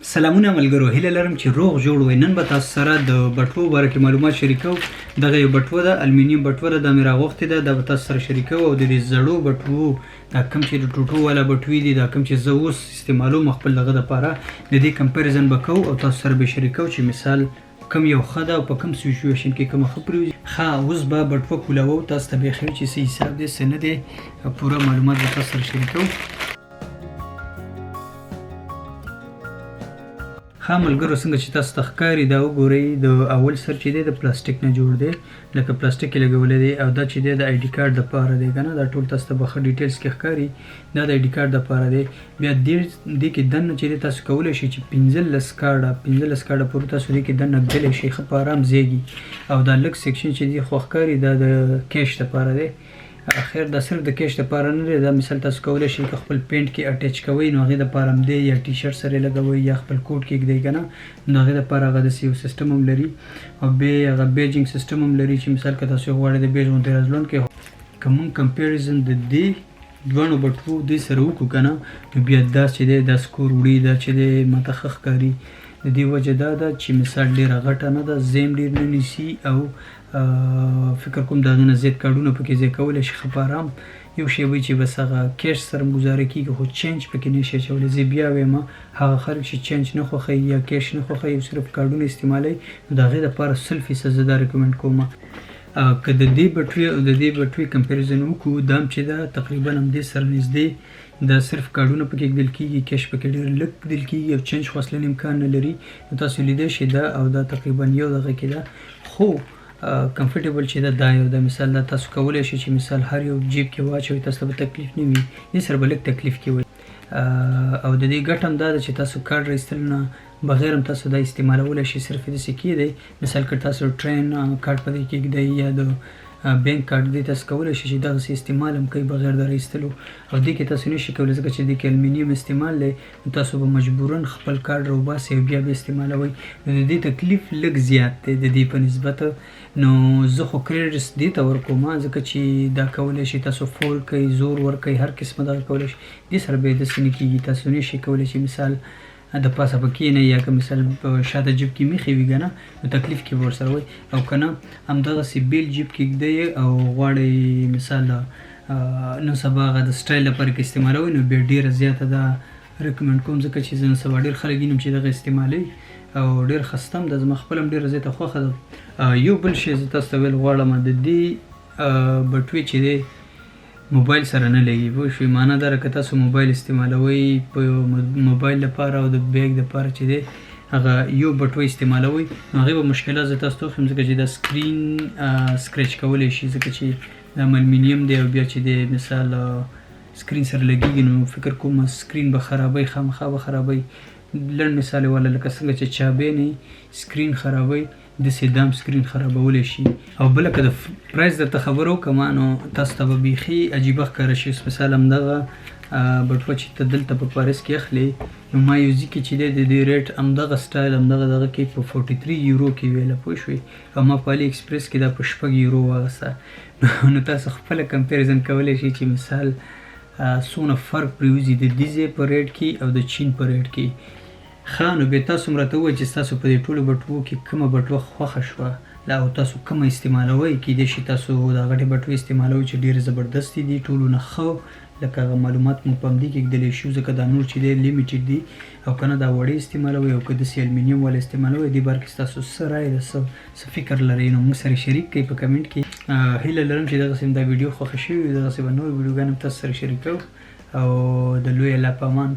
سلامونه ملګرو، هیله لرم چې روغ جوړ وئ. نن به تاسو سره د بټوو باره کې معلومات شریکوم. دغه یو بټوه ده، المونیم بټوه ده، دا مې راغوښتې ده، دا به تاسو سره شریکوم. او د دې زړو بټوو دا کوم چې د ټوټو والا بټوې دي، دا کوم چې زه اوس استعمالوم خپل دغه دپاره، د دې کمپیریزن به کوو او تاسو سره به شریکوم چې مثال کوم یو ښه ده او په کوم سچویشن کې کومه ښه پرېوځي. ښه، اوس به بټوه کولوو، تاسو ته به یې ښیو چې څه حساب دی څه نه دی، پوره معلومات به تاسو سره شریکوم. ښه ملګرو، څنګه چې تاسو ته ښکاري دا وګورئ، د اول سر چې دی د پلاستیک نه جوړ دی، لکه پلاستیک یې لګولی دی، او دا چې دی د آی ډي کارډ دپاره دی که نه، دا ټول تاسو ته به ښه ډیټیلز کې ښکاري. دا د آی ډي کارډ دپاره دی. بیا دې کې دننه چې دی تاسو کولی شئ چې 15 کارډه پورې تاسو دې کې دننه ږدلی شئ، ښه په ارام ځایږي. او دا لږ سیکشن چې دی خو ښکاري دا د کیش دپاره دی. خیر دا صرف د کیش دپاره نه دی، دا مثال تاسو کولی شئ که خپل پینټ کې اټیچ کوئ نو هغې دپاره هم دی، یا ټي شرټ سره یې لګوئ یا خپل کوټ کې ږدئ که نه، نو هغې دپاره هغه داسې یو سیسټم هم لري. او بیا هغه بیجینګ سیسټم هم لري چې مثال که تاسو غواړئ د بیج غوندې رازلون کې که مونږ کمپیریزن د دې دواړو بټوو دې سره وکړو که نه، نو بیا دا چې دی دا سکور وړي، دا چې دی ماته ښه ښکاري. د دې وجه دا ده چې مثال ډېره غټه نه ده، زیم ډېر نه نیسي، او فکر کوم د هغې نه زیات کارډونه پکې ځای کولی شي ښه په ارام. یو شی وایي چې بس هغه کیش سره ګزاره کېږي، خو چینج پکې نه شي اچولی. زه بیا وایم هغه خلک چې چینج نه خوښوي یا کیش نه خوښوي او صرف کارډونه استعمالوي، نو د هغې دپاره 100% زه دا ریکمنډ کوم. که د دې بټوې او د دې بټوې کمپیریزن وکړو، دا هم چې ده تقریبا همدې سره نږدې، دا صرف کارډونه پکې ږدل کېږي، کیش پکې ډېر لږ ږدل کېږي او چینج خو اصلاً امکان نه لري. نو تاسو لیدی شئ دا او دا تقریبا یو دغه کې ده، خو کمفرټیبل چې ده دا یو ده. مثال دا تاسو کولی شئ چې مثال هر یو جیب کې واچوئ، تاسو ته به تکلیف نه وي، دې سره به لږ تکلیف کې وي. او د دې ګټه هم دا ده چې تاسو کارډ را ایستلو نه بغیر هم تاسو دا استعمالولی شئ. صرف یې داسې کې دی، مثال که تاسو ټرین کارډ په دې کې ږدئ یا د بینک کارډ دی، تاسو کولی شئ چې دغسې استعمال هم کوئ بغیر د را ایستلو. او دې کې تاسو نشئ کولی ځکه چې دې کې المونیم استعمال دی، نو تاسو به مجبوراً خپل کارډ راوباسئ او بیا به استعمالوئ. نو د دې تکلیف لږ زیات دی د دې په نسبت. نو زه خو کریډټس دې ته ورکوم ځکه چې دا کولی شئ تاسو فول کوئ، زور ورکوئ، هر قسمه دغه کولی شئ. دې سره به یې داسې نه کېږي، تاسو نشئ کولی چې مثال د پاسه به کښېنئ یا که مثال په شاته جیب کې میښې وي که نه، نو تکلیف کې به ورسره وئ. او که نه همدغسې بیل جیب کې ږدئ او غواړئ مثال نن سبا هغه د سټایل لپاره کې استعمالوئ، نو بیا ډېره زیاته دا ریکمنډ کوم ځکه چې زه نن سبا ډېر خلک وینم چې دغه استعمالوي او ډېر ښایسته هم ده. زما خپله هم ډېره زیاته خوښه ده. یو بل شی زه تاسو ته ویل غواړم، د دې بټوې چې دی موبایل سره نه لګي، پوه شوئ. معنا دا ده که تاسو موبایل استعمالوئ په موبایل لپاره او د بیګ دپاره چې دی هغه یو بټوه استعمالوئ، نو هغې به مشکلات زه تاسو ته وښیم ځکه چې دا سکرین سکریچ کولی شي، ځکه چې دا المونیم دی او بیا چې دی مثال سکرین سره لګېږي، نو فکر کوم سکرین به خرابوي، خامخا به خرابوي. لنډ مثال یې واله لکه څنګه چې چابینې سکرین خرابوي، داسې دا هم سکرین خرابولی شي. او بله که د پرایس درته خبره وکړم، نو تاسو ته به بیخي عجیبه ښکاره شي. مثال همدغه بټوه چې ته دلته په پاریس کې اخلې، نو مایوزي کې چې دی د دې ریټ همدغه سټایل همدغه دغه کې په 43 یورو کې ویله، پوه شوئ. او ما په علي ایکسپریس کې دا په 6 یورو واخیسته. نو تاسو خپله کمپیریزن کولی شئ چې مثال څومره فرق پرېوځي د دې ځای په ریټ کې او د چین په ریټ کې. ښه، نو بیا تاسو هم راته ووایئ چې ستاسو په دې ټولو بټوو کې کومه بټوه خوښه شوه او تاسو کومه استعمالوئ. کیدای شي تاسو دا غټې بټوې استعمالوئ چې ډېرې زبردستې دي، ټولو نه ښه، لکه هغه معلومات مو په همدې کې ږدلی شو ځکه دا نور چې دی لیمیټډ دي. او که نه دا وړې استعمالوئ او که داسې المونیم والا استعمالوئ، دې باره کې ستاسو څه رایې ده، څه فکر لرئ، نو موږ سره شریک کړئ په کمنټ کې. هیله لرم چې دغسې دا ویډیو خوښه شوې وي، دغسې به نور ویډیوګان هم تاسو سره شریکوو. او د لوی الله په امان.